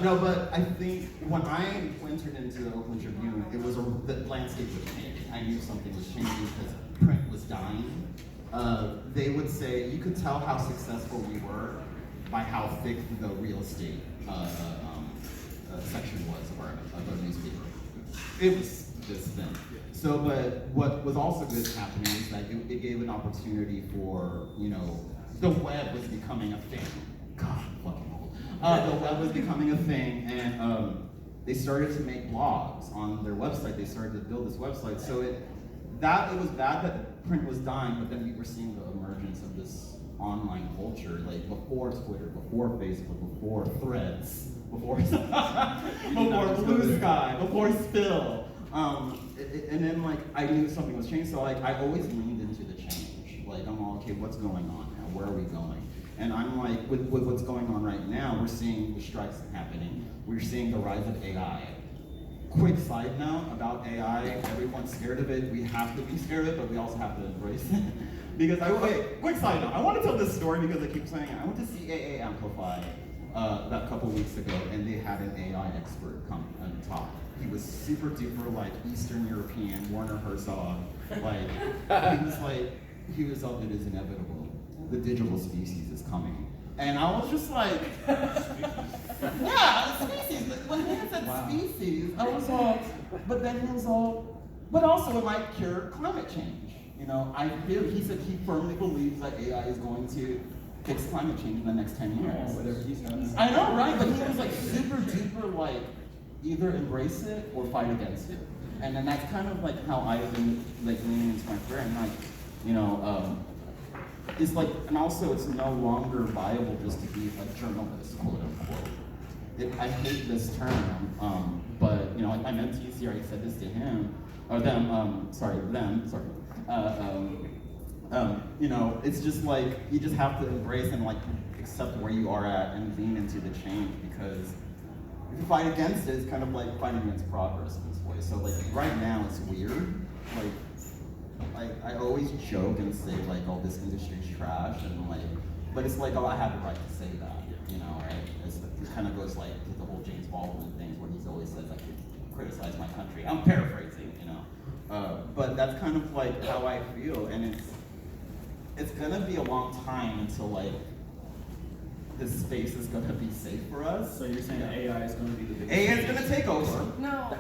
No, but I think when I entered into the Oakland Tribune, it was the landscape was changing. I knew something was changing because print was dying. They would say, you could tell how successful we were by how thick the real estate section was of our newspaper. It was this thin. So, but what was also good happening is that it gave an opportunity for, the web was becoming a thing. God, I'm fucking old. The web was becoming a thing, and they started to make blogs on their website. They started to build this website. So it was bad that print was dying, but then we were seeing the emergence of this online culture, like before Twitter, before Facebook, before Threads, before Blue Sky, before Spill. And then I knew something was changing, so I always leaned into the change. I'm all, okay, what's going on now? Where are we going? And I'm like, with what's going on right now, we're seeing the strikes happening. We're seeing the rise of AI. Quick side note about AI, everyone's scared of it. We have to be scared of it, but we also have to embrace it. Because quick side note, I want to tell this story because I keep saying it. I went to CAA Amplify about a couple weeks ago, and they had an AI expert come and talk. He was super duper Eastern European, Werner Herzog. He was it is inevitable. The digital species is coming. And I was just like, yeah, species. When he said species, I was all, but then he was all, but also it might cure climate change. He said he firmly believes that AI is going to fix climate change in the next 10 years. Whatever he says. I know, right? But he was super duper either embrace it or fight against it. And then that's kind of how I've been leaning into my career. And it's and also it's no longer viable just to be a journalist, quote unquote. I hate this term, but my mentees here, I said this to him, or them, it's just you just have to embrace and accept where you are at and lean into the change, because if you fight against it, it's kind of like fighting against progress in this way. So right now it's weird. I always joke and say oh, this industry's trash, and but it's oh, I have the right to say that, right? It kind of goes to the whole James Baldwin thing where he's always says I could criticize my country. I'm paraphrasing, but that's kind of how I feel, and it's gonna be a long time until this space is gonna be safe for us. So you're saying AI is gonna be the biggest? AI is gonna take over. No.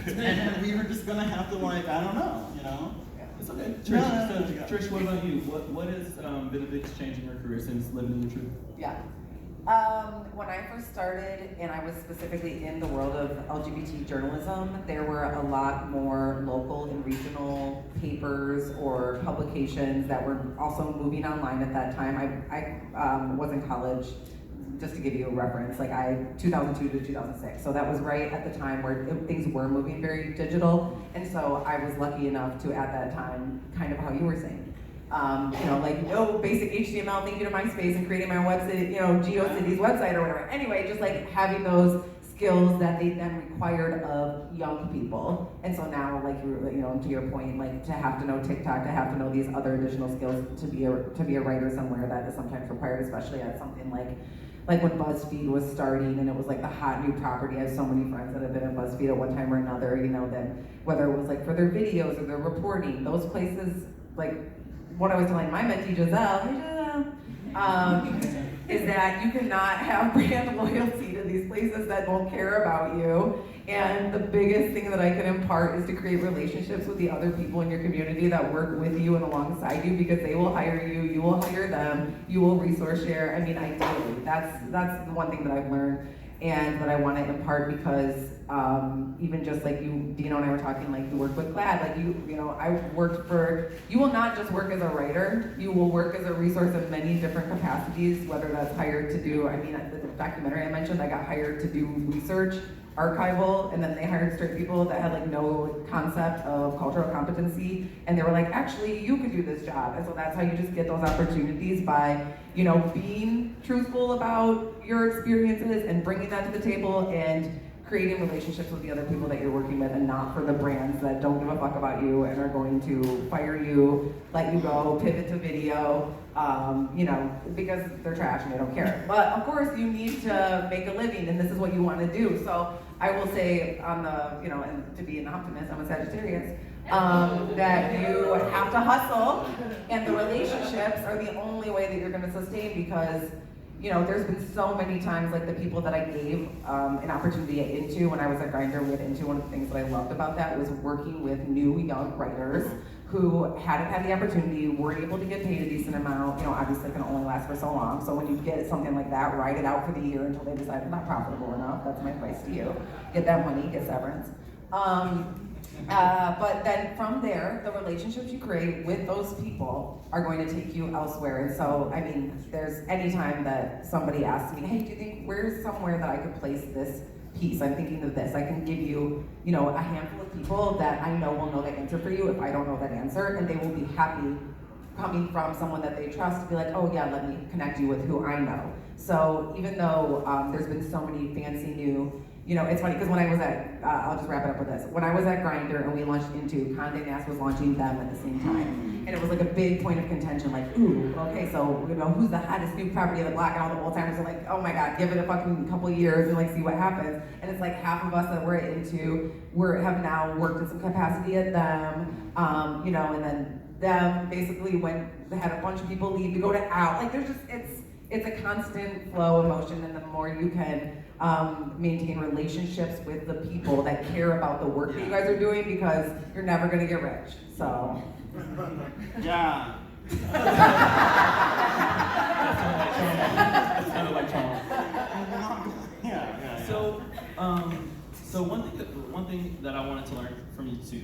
And we were just gonna have to I don't know, It's okay. Trish, what about you? What has been the biggest change in your career since living in the truth? Yeah. When I first started, and I was specifically in the world of LGBT journalism, there were a lot more local and regional papers or publications that were also moving online at that time. I was in college, just to give you a reference, 2002 to 2006. So that was right at the time where things were moving very digital. And so I was lucky enough to, at that time, kind of how you were saying, basic HTML, thank you to MySpace and creating my website, GeoCities website or whatever. Anyway, just having those skills that they then required of young people. And so now, to your point, to have to know TikTok, to have to know these other additional skills to be a writer somewhere, that is sometimes required, especially at something like when BuzzFeed was starting and it was the hot new property. I have so many friends that have been at BuzzFeed at one time or another, that whether it was for their videos or their reporting, those places, what I was telling my mentee Giselle, is that you cannot have brand loyalty to these places that won't care about you. And the biggest thing that I can impart is to create relationships with the other people in your community that work with you and alongside you, because they will hire you, you will hire them, you will resource share. ideally, that's the one thing that I've learned and that I want to impart, because even just you, Dino and I were talking, you work with GLAAD, you will not just work as a writer, you will work as a resource in many different capacities, whether that's hired to do, the documentary I mentioned, I got hired to do research, archival, and then they hired straight people that had no concept of cultural competency, and they were actually, you could do this job. And so that's how you just get those opportunities, by being truthful about your experiences and bringing that to the table and creating relationships with the other people that you're working with, and not for the brands that don't give a fuck about you and are going to fire you, let you go, pivot to video, you know, because they're trash and they don't care. But of course you need to make a living, and this is what you want to do. So I will say on the, you know, and to be an optimist, I'm a Sagittarius, that you have to hustle, and the relationships are the only way that you're going to sustain, because you know, there's been so many times, like the people that I gave an opportunity at Into when I was at Grindr with Into, one of the things that I loved about that was working with new young writers who hadn't had the opportunity, weren't able to get paid a decent amount, you know, obviously it can only last for so long. So when you get something like that, ride it out for the year until they decide it's not profitable enough. That's my advice to you. Get that money, get severance. But then from there, the relationships you create with those people are going to take you elsewhere. And so, I mean, there's any time that somebody asks me, hey, do you think where's somewhere that I could place this piece? I'm thinking of this. I can give you, you know, a handful of people that I know will know the answer for you if I don't know that answer, and they will be happy coming from someone that they trust to be like, oh yeah, let me connect you with who I know. So even though there's been so many fancy new, you know, it's funny because when I was at, I'll just wrap it up with this. When I was at Grindr and we launched Into, Condé Nast was launching them at the same time. And it was like a big point of contention, like, ooh, okay, so, you know, who's the hottest new property of the block? And all the old timers are like, oh my God, give it a fucking couple years and like see what happens. And it's like half of us that we're at Into, have now worked in some capacity at them, you know, and then them basically when they had a bunch of people leave to go to Out. Like there's just, it's a constant flow of motion, and the more you can maintain relationships with the people that care about the work that you guys are doing, because you're never gonna get rich, so. Yeah. That's kind of like Charles. Yeah. So one thing that I wanted to learn from you too,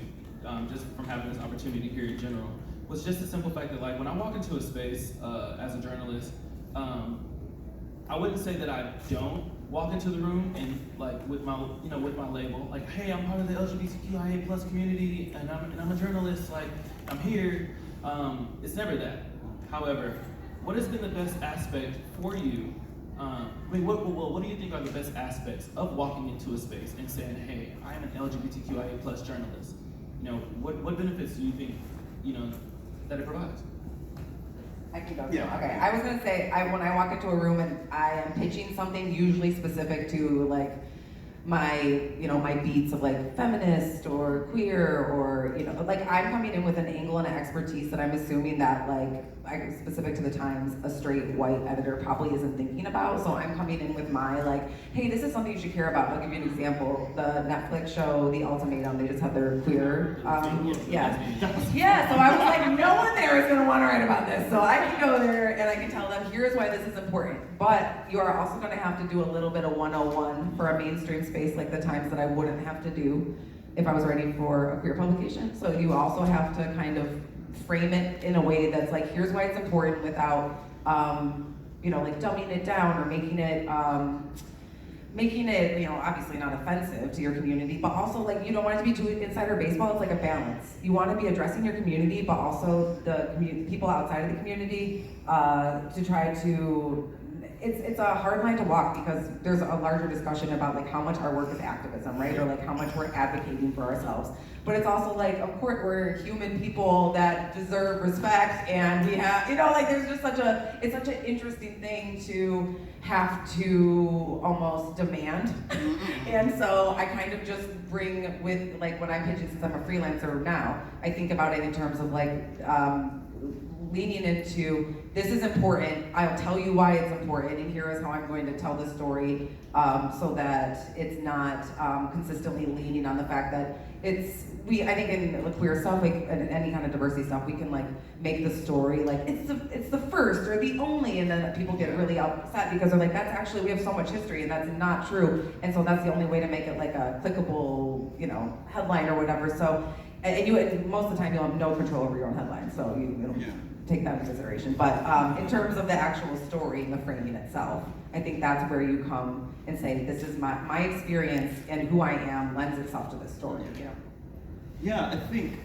just from having this opportunity here in general, was just the simple fact that like when I walk into a space as a journalist, I wouldn't say that I don't walk into the room and like with my label, like, hey, I'm part of the LGBTQIA+ community and I'm a journalist, like I'm here. It's never that. However, what has been the best aspect for you? What do you think are the best aspects of walking into a space and saying, hey, I am an LGBTQIA+ journalist? You know, what benefits do you think, you know, that it provides? I can go. Yeah. Okay. I was gonna say, when I walk into a room and I am pitching something usually specific to like my beats of like feminist or queer, or you know, like I'm coming in with an angle and an expertise that I'm assuming that like specific to the Times, a straight white editor probably isn't thinking about. So I'm coming in with my like, hey, this is something you should care about. I'll give you an example. The Netflix show, The Ultimatum, they just had their queer, So I was like, no one there is gonna want to write about this. So I can go there and I can tell them, here's why this is important. But you are also gonna have to do a little bit of 101 for a mainstream space like the Times that I wouldn't have to do if I was writing for a queer publication. So you also have to kind of frame it in a way that's like, here's why it's important, without like dumbing it down or making it obviously not offensive to your community, but also like you don't want it to be too insider baseball. It's like a balance. You want to be addressing your community, but also the people outside of the community to try to. It's a hard line to walk, because there's a larger discussion about like how much our work is activism, right? Or like how much we're advocating for ourselves. But it's also like, of course, we're human people that deserve respect, and we have, like there's just it's such an interesting thing to have to almost demand. And so I kind of just bring with, like when I'm pitching, since I'm a freelancer now, I think about it in terms of like, leaning into, this is important, I'll tell you why it's important, and here is how I'm going to tell the story, so that it's not consistently leaning on the fact that I think in queer stuff, like in any kind of diversity stuff, we can like make the story like it's the first or the only, and then people get really upset because they're like, that's actually, we have so much history and that's not true, and so that's the only way to make it like a clickable, headline or whatever. So, and you most of the time you'll have no control over your own headline, so you take that into consideration. But in terms of the actual story and the framing itself, I think that's where you come and say, this is my experience, and who I am lends itself to this story. Yeah, I think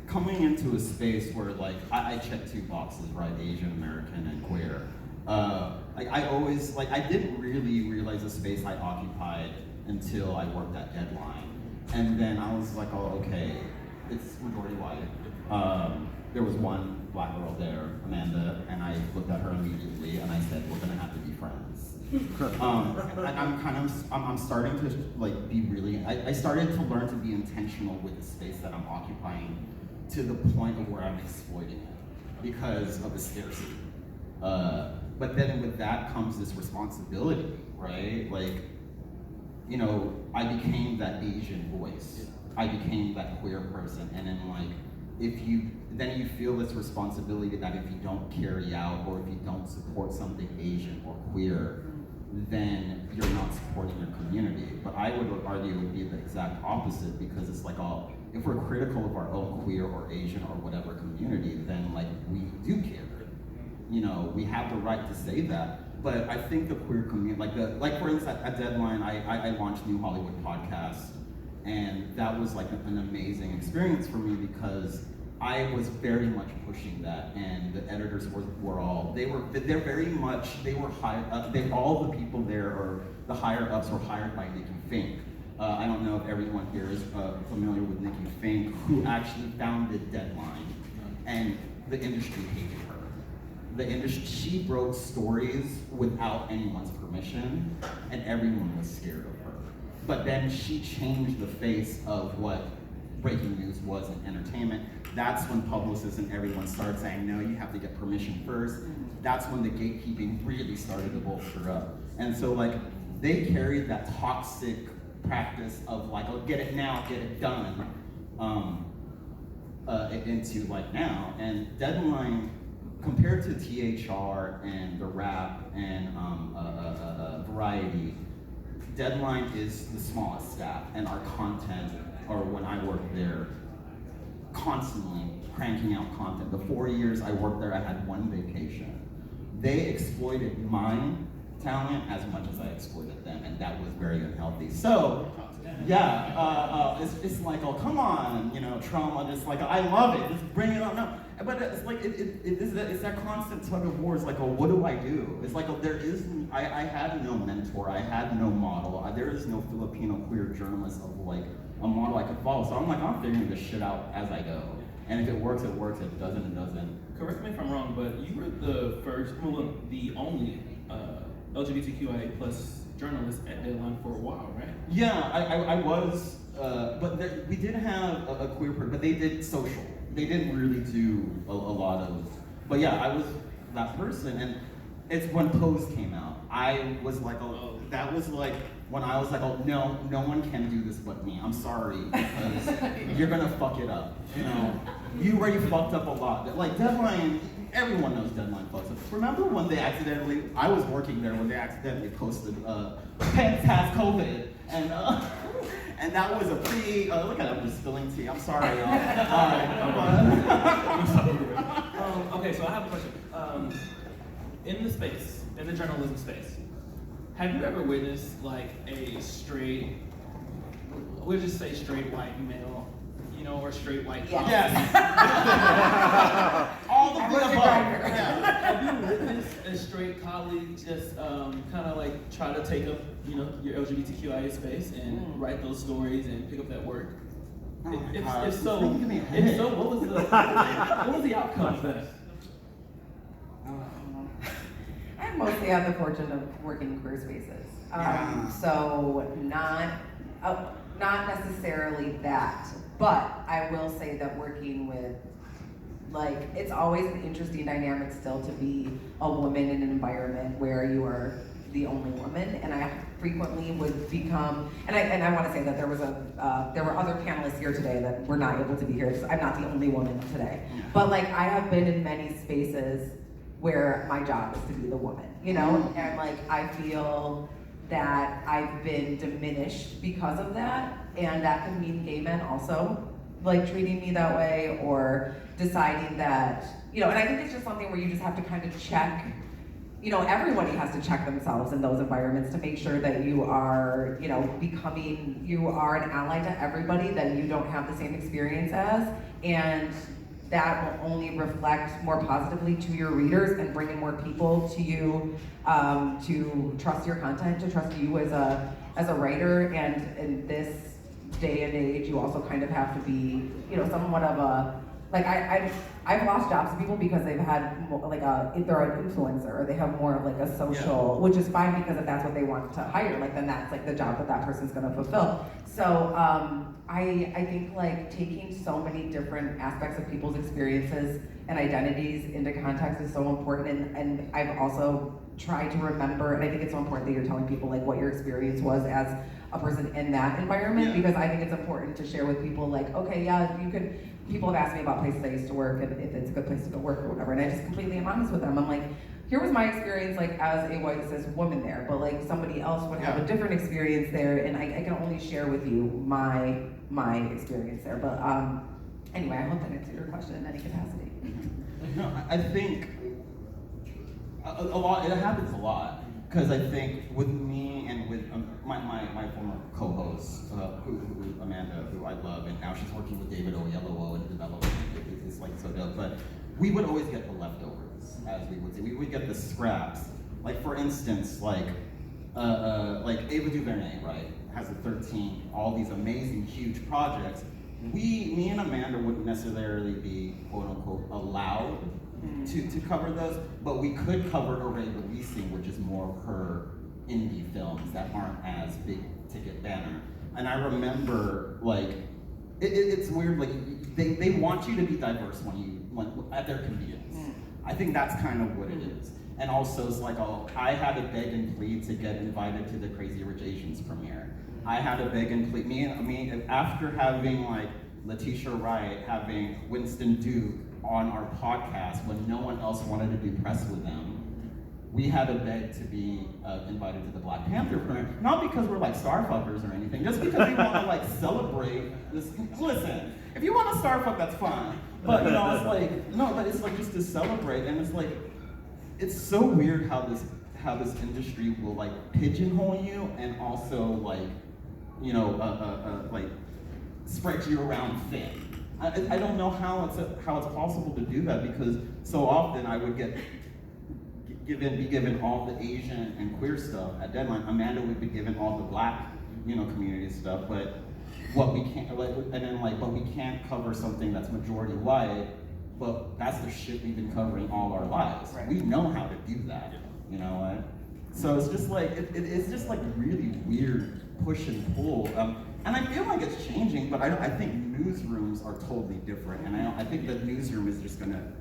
coming into a space where like I check two boxes, right? Asian American and queer. I didn't really realize the space I occupied until I worked at Deadline. And then I was like, oh, okay, it's majority white. There was one black girl there, Amanda, and I looked at her immediately and I said, we're gonna have to be friends. I'm starting to like be really, I started to learn to be intentional with the space that I'm occupying to the point of where I'm exploiting it because of the scarcity. But then with that comes this responsibility, right? Like, you know, I became that Asian voice. I became that queer person, and then like, then you feel this responsibility that if you don't carry out or if you don't support something Asian or queer, then you're not supporting your community. But I would argue it would be the exact opposite, because it's like, if we're critical of our own queer or Asian or whatever community, then like we do care. You know, we have the right to say that. But I think the queer community, like for instance at Deadline, I launched New Hollywood podcast, and that was like an amazing experience for me because I was very much pushing that, and the editors were all, they're very much, they were hired, all the people there, or the higher ups were hired by Nikki Fink. I don't know if everyone here is familiar with Nikki Fink, who actually founded Deadline, and the industry hated her. She broke stories without anyone's permission, and everyone was scared of her. But then she changed the face of what breaking news was in entertainment. That's when publicists and everyone started saying, no, you have to get permission first. That's when the gatekeeping really started to bolster up. And so like, they carried that toxic practice of like, oh, get it now, get it done, into like now. And Deadline, compared to THR and The Wrap and Variety, Deadline is the smallest staff, and our content, or when I worked there, constantly cranking out content. The 4 years I worked there, I had one vacation. They exploited my talent as much as I exploited them, and that was very unhealthy. So, yeah, it's like, oh, come on, you know, trauma, just like, I love it, just bring it on. No. But it's like, it's that constant tug of war. It's like, oh, what do I do? It's like, oh, I had no mentor, I had no model, there is no Filipino queer journalist of like, a model I could follow. So I'm like, I'm figuring this shit out as I go. And if it works, it works. If it doesn't, it doesn't. Correct me if I'm wrong, but you were the first, well, the only LGBTQIA plus journalist at Deadline for a while, right? Yeah, I was, but we did have a queer person, but they did social. They didn't really do a lot of, but yeah, I was that person. And it's when Pose came out, I was like, oh, that was like, when I was like, oh, no one can do this but me. I'm sorry, because you're gonna fuck it up. You know, you already fucked up a lot. Like Deadline, everyone knows Deadline fucks up. Remember when they accidentally, I was working there when they accidentally posted, Pence has COVID, and that was a pretty, look at it, I'm just spilling tea, I'm sorry, y'all. Okay, so I have a question. In the journalism space, have you ever witnessed like a straight, we'll just say straight white male, you know, or straight white columnist? Yes. All the above. Have you witnessed a straight colleague just kind of like try to take up, you know, your LGBTQIA space and write those stories and pick up that work? If so, what was the outcome of that? I mostly have the fortune of working in queer spaces. So not necessarily that, but I will say that working with, like, it's always an interesting dynamic still to be a woman in an environment where you are the only woman, and I frequently would become, and I want to say that there were other panelists here today that were not able to be here, so I'm not the only woman today. But like, I have been in many spaces where my job is to be the woman, you know? And like, I feel that I've been diminished because of that, and that can mean gay men also, like treating me that way, or deciding that, you know, and I think it's just something where you just have to kind of check, you know, everybody has to check themselves in those environments to make sure that you are, you know, you are an ally to everybody that you don't have the same experience as, and that will only reflect more positively to your readers and bring in more people to you, to trust your content, to trust you as a writer. And in this day and age, you also kind of have to be, you know, somewhat of a, like I've lost jobs to people because they've had more, like if they're an influencer or they have more of like a social, which is fine because if that's what they want to hire, like then that's like the job that that person's gonna fulfill. So I think like taking so many different aspects of people's experiences and identities into context is so important, and I've also tried to remember, and I think it's so important that you're telling people like what your experience was as a person in that environment, because I think it's important to share with people like, okay, yeah, you could, people have asked me about places I used to work and if it's a good place to go work or whatever, and I just completely am honest with them. I'm like, here was my experience like as a white cis woman there, but like somebody else would have a different experience there, and I can only share with you my experience there. But anyway, I hope that answered your question in any capacity. No, I think a lot, it happens a lot. Because I think with me and with my former co-host, who Amanda, who I love, and now she's working with David Oyelowo in development, it's like so dope, but we would always get the leftovers, as we would say. We would get the scraps. Like for instance, like Ava DuVernay, right, has a 13, all these amazing, huge projects. Me and Amanda wouldn't necessarily be, quote unquote, allowed to cover those, but we could cover Array Releasing, which is more of her indie films that aren't as big ticket banner. And I remember, like, it's weird, like, they want you to be diverse when at their convenience. I think that's kind of what it is. And also, it's like, I had to beg and plead to get invited to the Crazy Rich Asians premiere. I had to beg and plead, after having, like, Letitia Wright, having Winston Duke on our podcast when no one else wanted to do press with them, we had to beg to be invited to the Black Panther premiere. Not because we're like starfuckers or anything, just because we want to like celebrate this. Listen, if you want to starfuck, that's fine. But you know, it's like, no, but it's like just to celebrate, and it's like, it's so weird how this industry will like pigeonhole you and also like, you know, like spread you around thin. I don't know how it's possible to do that, because so often I would be given all the Asian and queer stuff at Deadline. Amanda would be given all the Black, you know, community stuff, but what we can't, like, and then like, but we can't cover something that's majority white, but that's the shit we've been covering all our lives. Right. We know how to do that, you know what? So it's just like, it's just like really weird push and pull. And I feel like it's changing, but I think newsrooms are totally different, and I think the newsroom is just gonna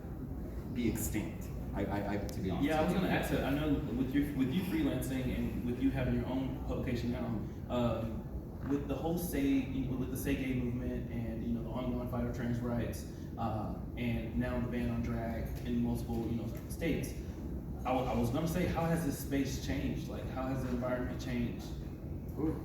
be extinct. To be honest. Yeah, I was gonna ask that. I know with you freelancing and with you having your own publication now, with the whole with the Say Gay movement and you know the ongoing fight of trans rights, and now the ban on drag in multiple states. I was gonna say, how has this space changed? Like, how has the environment changed? Ooh.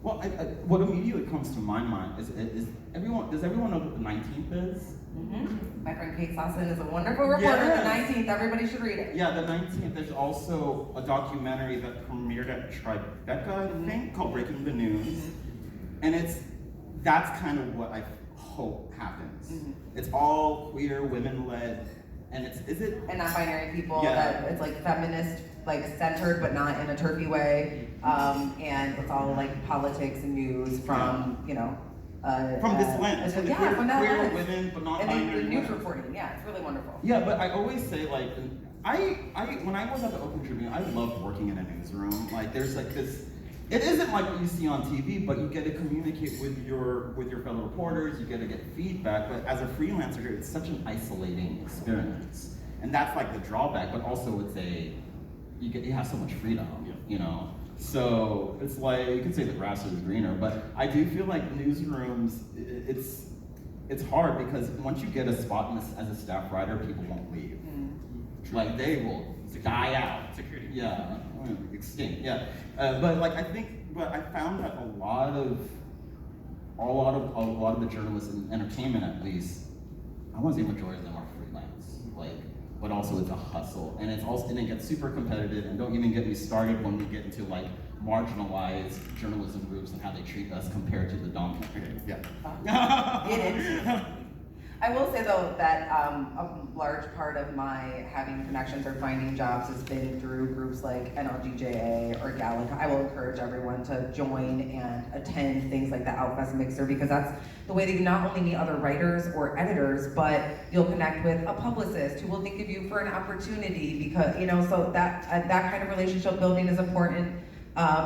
Well, what immediately comes to my mind is does everyone know what the 19th is? Mm-hmm. My friend Kate Sasson is a wonderful reporter. Yes. The 19th, everybody should read it. Yeah, the 19th. There's also a documentary that premiered at Tribeca, I think, called Breaking the News. And that's kind of what I hope happens. It's all queer, women-led, and and non-binary people, that it's like feminist, like centered, but not in a turfy way. And it's all like politics and news from, from this lens. From queer women, but not binary. And the news reporting, it's really wonderful. Yeah, but I always say, like, when I was at the Oakland Tribune, I loved working in a newsroom. Like, there's like this, it isn't like what you see on TV, but you get to communicate with your fellow reporters, you get to get feedback, but as a freelancer, it's such an isolating experience. And that's like the drawback, but also you have so much freedom, you know? So it's like, you could say the grass is greener, but I do feel like newsrooms, it's hard because once you get a spot as a staff writer, people won't leave. Like they will die out. Security. Yeah, extinct. Yeah, but like I found that a lot of the journalists in entertainment, at least, I want to say majority of them are freelance. But also it's a hustle, and it gets super competitive. And don't even get me started when we get into like marginalized journalism groups and how they treat us compared to the dominant. Yeah. I will say though that a large part of my having connections or finding jobs has been through groups like NLGJA or GLAAD. I will encourage everyone to join and attend things like the Outfest Mixer, because that's the way that you not only meet other writers or editors, but you'll connect with a publicist who will think of you for an opportunity, because, you know, so that kind of relationship building is important.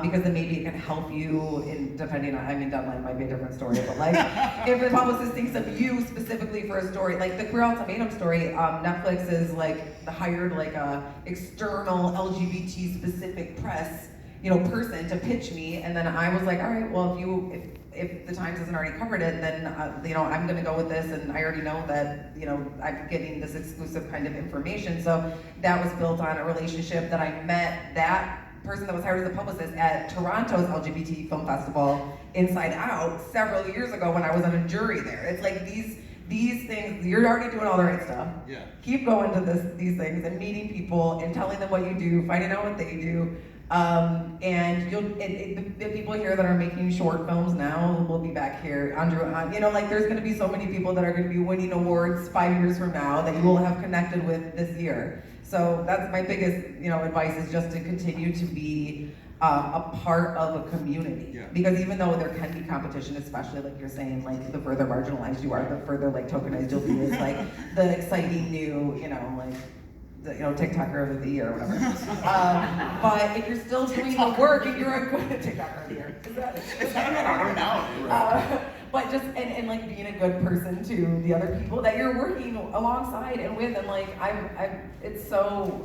Because then maybe it can help you in, depending on, I mean, Deadline might be a different story, but like, if the publicist thinks of you specifically for a story, like the Queer Ultimatum story, Netflix is like, hired like a external LGBT specific press, you know, person to pitch me, and then I was like, all right, well, if the Times hasn't already covered it, then, you know, I'm gonna go with this, and I already know that, you know, I'm getting this exclusive kind of information, so that was built on a relationship that I met that person that was hired as a publicist at Toronto's LGBT film festival, Inside Out, several years ago when I was on a jury there. It's like these things, you're already doing all the right stuff. Yeah. Keep going to these things and meeting people and telling them what you do, finding out what they do. And the people here that are making short films now will be back here. Andrew, you know, like there's gonna be so many people that are gonna be winning awards 5 years from now that you will have connected with this year. So that's my biggest, you know, advice, is just to continue to be a part of a community. Yeah. Because even though there can be competition, especially like you're saying, like the further marginalized you are, the further like tokenized you'll be as like the exciting new, you know, like the, you know, TikToker of the year or whatever. But if you're still doing the work and you're a good TikToker of the year, is that but just and like being a good person to the other people that you're working alongside and with, and like it's so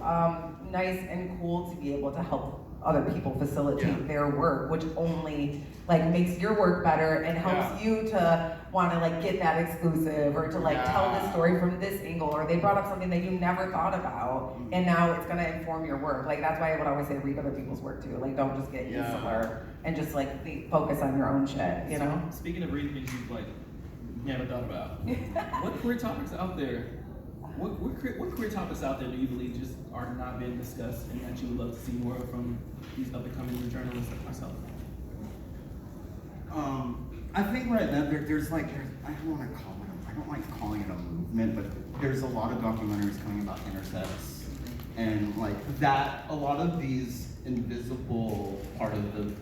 nice and cool to be able to help other people facilitate their work, which only like makes your work better and helps you to want to like get that exclusive, or to like tell this story from this angle, or they brought up something that you never thought about, and now it's gonna inform your work. Like that's why I would always say read other people's work too. Like don't just get insular and just like focus on your own shit, you know? Speaking of reading things you've like never thought about, what queer topics out there? What queer topics out there do you believe just are not being discussed, and that you would love to see more of from these up and coming journalists like myself? I think right now there's like, I don't like calling it a movement, but there's a lot of documentaries coming about intersex, and like that, a lot of these invisible part of the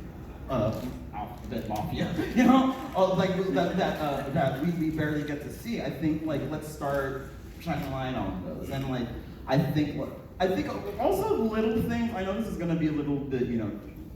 alphabet mafia, you know, like that we barely get to see. I think like let's start shining a light on those, and like I think also little things. I know this is gonna be a little bit, you know,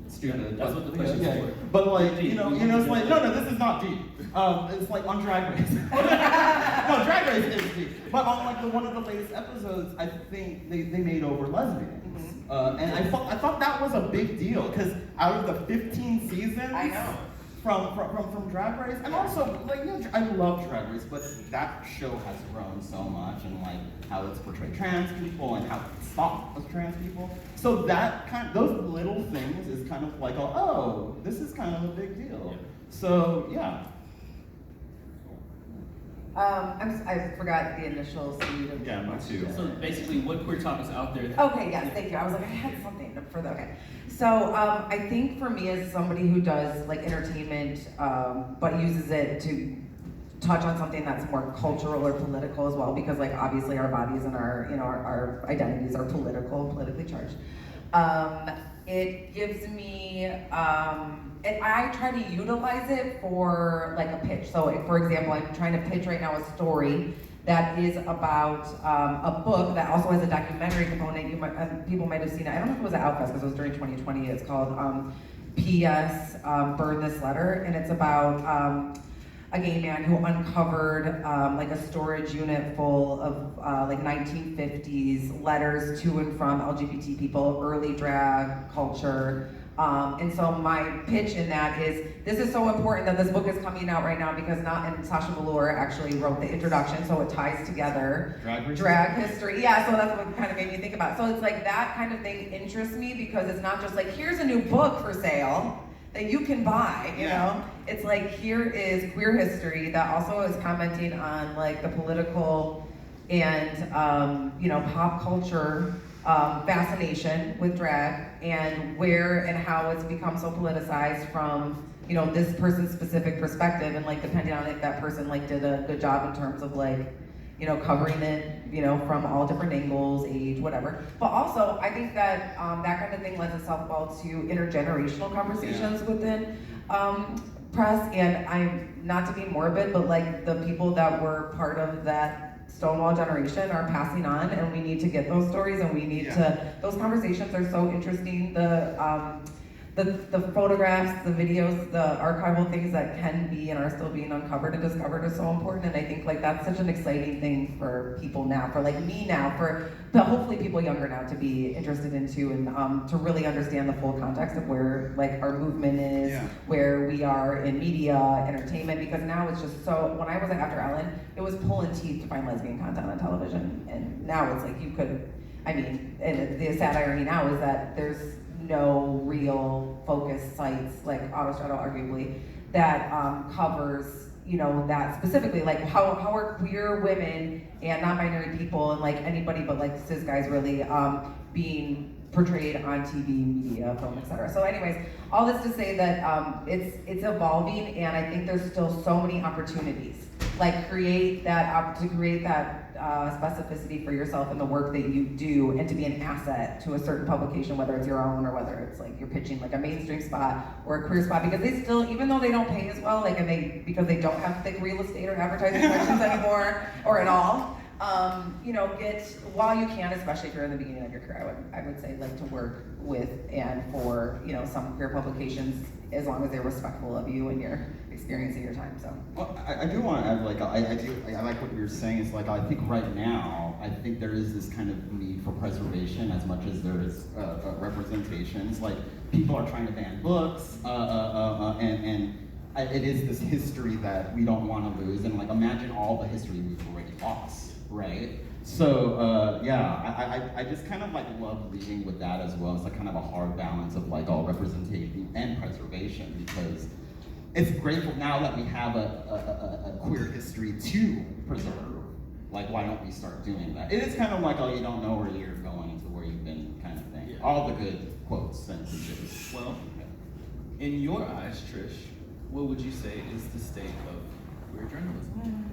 stupid. That's what the question is for. But like, you know, it's like no, this is not deep. It's like on Drag Race. No, Drag Race is deep. But on like one of the latest episodes, I think they made over lesbians. And I thought that was a big deal, because out of the 15 seasons, I know. From Drag Race, and also like, you know, I love Drag Race, but that show has grown so much, and like how it's portrayed trans people and how it's thought of trans people. So that those little things is kind of like, oh, this is kind of a big deal. So yeah. I forgot the initial seed of Yeah, me too. So basically, what queer topics out there? Okay, yes, thank you. I was like, I had something for that. Okay. So I think for me, as somebody who does like entertainment, but uses it to touch on something that's more cultural or political as well, because like obviously our bodies and our, you know, our identities are politically charged. It gives me, and I try to utilize it for like a pitch. So for example, I'm trying to pitch right now a story that is about a book that also has a documentary component. People might have seen it. I don't know if it was at Outfest, because it was during 2020. It's called P.S. Burn This Letter, and it's about a gay man who uncovered like a storage unit full of like 1950s letters to and from LGBT people, early drag culture. And so my pitch in that is, this is so important that this book is coming out right now, because and Sasha Velour actually wrote the introduction, so it ties together drag history. Yeah, so that's what kind of made me think about it. So it's like that kind of thing interests me, because it's not just like, here's a new book for sale that you can buy, you know? It's like, here is queer history that also is commenting on like the political and, you know, pop culture fascination with drag and where and how it's become so politicized from, you know, this person's specific perspective, and like depending on if that person like did a good job in terms of like, you know, covering it, you know, from all different angles, age, whatever. But also, I think that that kind of thing lends itself well to intergenerational conversations within press. And I'm not to be morbid, but like the people that were part of that Stonewall generation are passing on, and we need to get those stories, and we need to. Those conversations are so interesting. The photographs, the videos, the archival things that can be and are still being uncovered and discovered are so important, and I think like that's such an exciting thing for people now, for like me now, for hopefully people younger now to be interested into, and to really understand the full context of where like our movement is, where we are in media, entertainment, because now it's just so, when I was at After Ellen, it was pulling teeth to find lesbian content on television, and now it's like you could, I mean, and the sad irony now is that there's no real focused sites like Autostraddle arguably that covers, you know, that specifically, like how are queer women and non-binary people and like anybody but like cis guys really being portrayed on TV, media, film, etc. So anyways, all this to say that it's evolving, and I think there's still so many opportunities, like to create that specificity for yourself in the work that you do, and to be an asset to a certain publication, whether it's your own or whether it's like you're pitching like a mainstream spot or a queer spot, because they still, even though they don't pay as well, like, and because they don't have thick real estate or advertising connections anymore or at all, you know, get, while you can, especially if you're in the beginning of your career, I would say like to work with and for, you know, some queer publications, as long as they're respectful of you and your experience and your time. So. Well, I do want to add, like, I like what you're saying. Is like, I think right now, I think there is this kind of need for preservation as much as there is representations. Like, people are trying to ban books, and it is this history that we don't want to lose. And like, imagine all the history we've already lost, right? So I just kind of like love reading with that as well. It's like kind of a hard balance of like all representation and preservation, because it's grateful now that we have a queer history to preserve. Like, why don't we start doing that? It is kind of like, oh, you don't know where you're going to where you've been kind of thing. Yeah. All the good quotes and cliches. Well, in your eyes, Trish, what would you say is the state of queer journalism?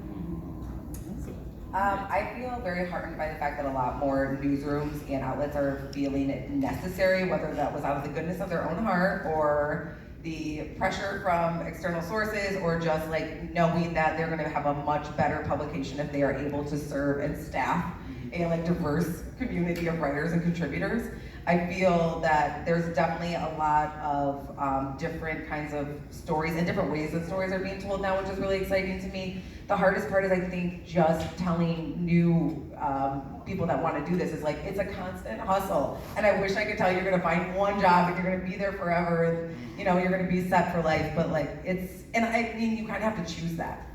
I feel very heartened by the fact that a lot more newsrooms and outlets are feeling it necessary, whether that was out of the goodness of their own heart or the pressure from external sources, or just like knowing that they're going to have a much better publication if they are able to serve and staff a like diverse community of writers and contributors. I feel that there's definitely a lot of different kinds of stories and different ways that stories are being told now, which is really exciting to me. The hardest part is, I think, just telling new people that want to do this is like, it's a constant hustle. And I wish I could tell you you're gonna find one job and you're gonna be there forever, and you know, you're gonna be set for life, but like it's, and I mean, you kind of have to choose that.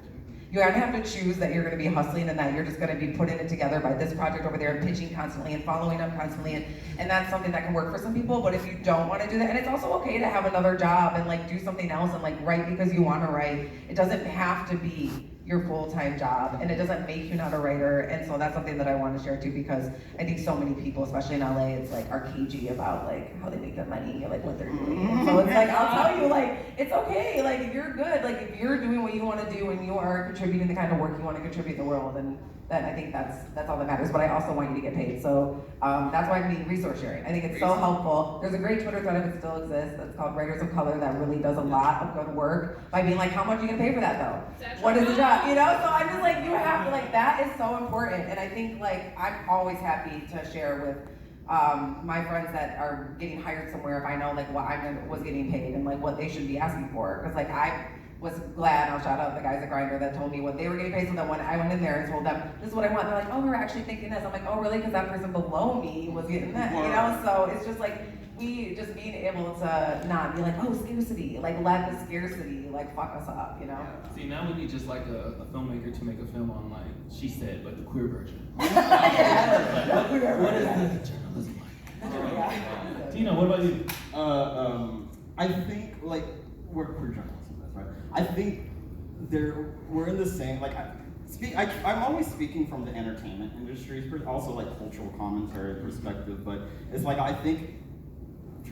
You kind of have to choose that you're going to be hustling and that you're just going to be putting it together by this project over there and pitching constantly and following up constantly, and that's something that can work for some people. But if you don't want to do that, and it's also okay to have another job and like do something else and like write because you want to write. It doesn't have to be your full-time job, and it doesn't make you not a writer. And so that's something that I want to share too, because I think so many people, especially in LA, it's like are cagey about like how they make their money or like what they're doing. And so it's like, I'll tell you, like, it's okay, like if you're good, like if you're doing what you want to do and you are contributing the kind of work you want to contribute to the world, and then I think that's all that matters. But I also want you to get paid. So that's why I'm being resource sharing. I think it's so helpful. There's a great Twitter thread, if it still exists, that's called Writers of Color, that really does a lot of good work by being like, how much are you gonna pay for that though? What is the job? You know? So I'm just like, you have to, like, that is so important. And I think like, I'm always happy to share with my friends that are getting hired somewhere if I know like what I was getting paid and like what they should be asking for. Because like I was glad, I'll shout out the guys at Grindr that told me what they were getting paid, so that when I went in there and told them, this is what I want, they're like, oh, we were actually thinking this. I'm like, oh, really? Because that person below me was getting that, you know? So it's just like, we just being able to not be like, oh, scarcity, like let the scarcity like fuck us up, you know? Yeah. See, now we need just like a filmmaker to make a film on like, she said, but the queer version. What is the journalism like? Dino, what about you? I think like we're queer journalists, right? I think we're in the same, like, I'm always speaking from the entertainment industry, also like cultural commentary perspective, but it's like I think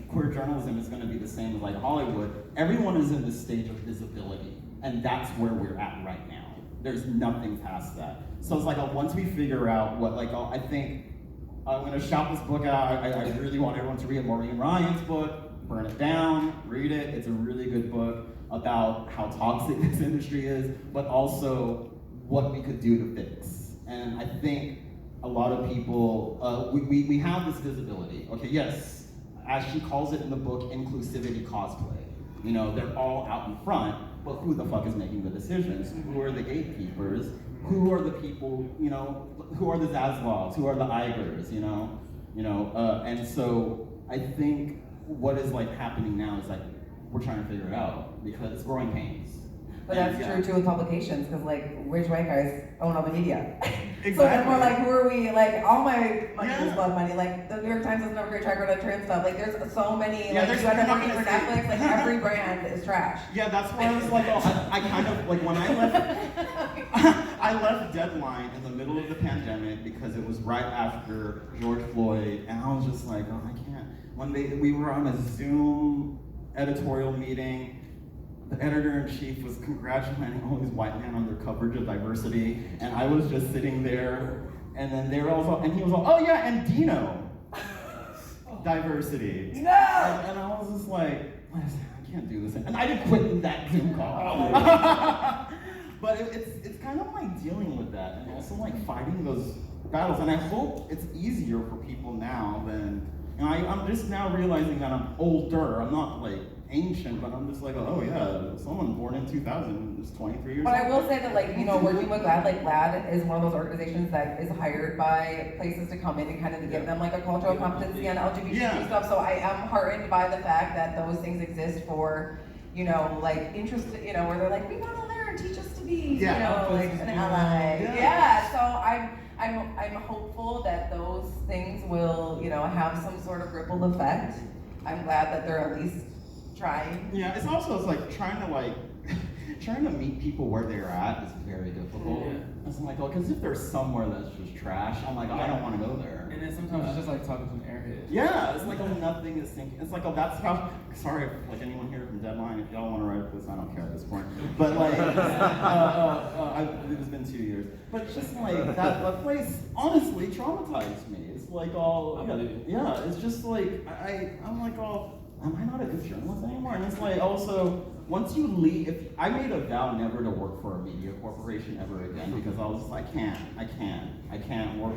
queer journalism is going to be the same as like Hollywood. Everyone is in this stage of visibility, and that's where we're at right now. There's nothing past that. So it's like once we figure out what, like, I think I'm going to shout this book out. I really want everyone to read Maureen Ryan's book, Burn It Down, read it. It's a really good book about how toxic this industry is, but also what we could do to fix. And I think a lot of people, we have this visibility. Okay, yes, as she calls it in the book, inclusivity cosplay. You know, they're all out in front, but who the fuck is making the decisions? Who are the gatekeepers? Who are the people, you know, who are the Zaslavs? Who are the Igers, you know? And so I think what is like happening now is like, we're trying to figure it out because it's growing pains. But that's true too with publications, because like rich white guys own all the media. Exactly. So then we're like, who are we? Like all my money is blood money. Like the New York Times doesn't have a great track record on trans stuff. Like there's so many. Like you end up working for Netflix. Like every brand is trash. Yeah, that's why I was like, I kind of like when I left. I left Deadline in the middle of the pandemic because it was right after George Floyd, and I was just like, oh, I can't. One day we were on a Zoom editorial meeting. The editor-in-chief was congratulating all these white men on their coverage of diversity, and I was just sitting there, and then they were also, and he was like, oh yeah, and Dino, diversity. No! And I was just like, I can't do this, and I did quit in that Zoom call. But it's kind of like dealing with that, and also like fighting those battles, and I hope it's easier for people now than, and I'm just now realizing that I'm older, I'm not like, ancient, but I'm just like, oh yeah, someone born in 2000 is 23 years old. But I will say that, like, you know, working with GLAAD, like GLAAD is one of those organizations that is hired by places to come in and kind of to give them like a cultural competency on LGBTQ stuff. So I am heartened by the fact that those things exist for, you know, like interest, you know, where they're like, we want to learn, teach us to be, you know, like an ally. So I'm hopeful that those things will, you know, have some sort of ripple effect. I'm glad that they're at least trying. Yeah, it's like trying to meet people where they're at is very difficult. Yeah. It's like, well, because if there's somewhere that's just trash, I'm like, I don't want to go there. And then sometimes it's just like talking to an airhead. Yeah, it's like, oh, nothing is thinking. It's like, oh, that's how. Sorry, if, like anyone here from Deadline, if y'all want to write this, I don't care at this point. But like, it's been 2 years. But it's just like that place honestly traumatized me. It's like all. Yeah, it's just like I'm like all. Am I not a good journalist anymore? And it's like also, once you leave, I made a vow never to work for a media corporation ever again because I was just like, I can't work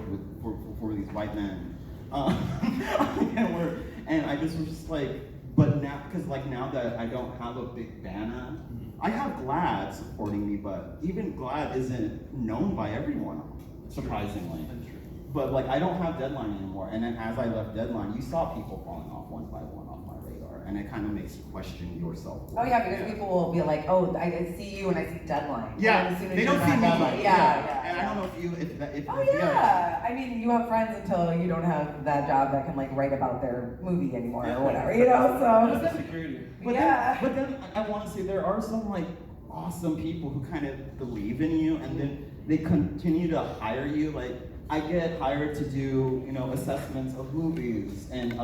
for these white men. I can't work. And I just was just like, but now, because like now that I don't have a big banner, I have GLAAD supporting me, but even GLAAD isn't known by everyone, surprisingly. But like I don't have Deadline anymore, and then as I left Deadline, you saw people falling off one by one off my radar, and it kind of makes you question yourself. Oh yeah, because people will be like, oh, I see you and I see Deadline. Yeah, as soon as they don't see me. Deadline. Yeah. And I don't know if oh yeah. I mean, you have friends until you don't have that job that can like write about their movie anymore or whatever, you know. So. Security. But then I want to say there are some like awesome people who kind of believe in you, and then they continue to hire you. Like I get hired to do, you know, assessments of movies and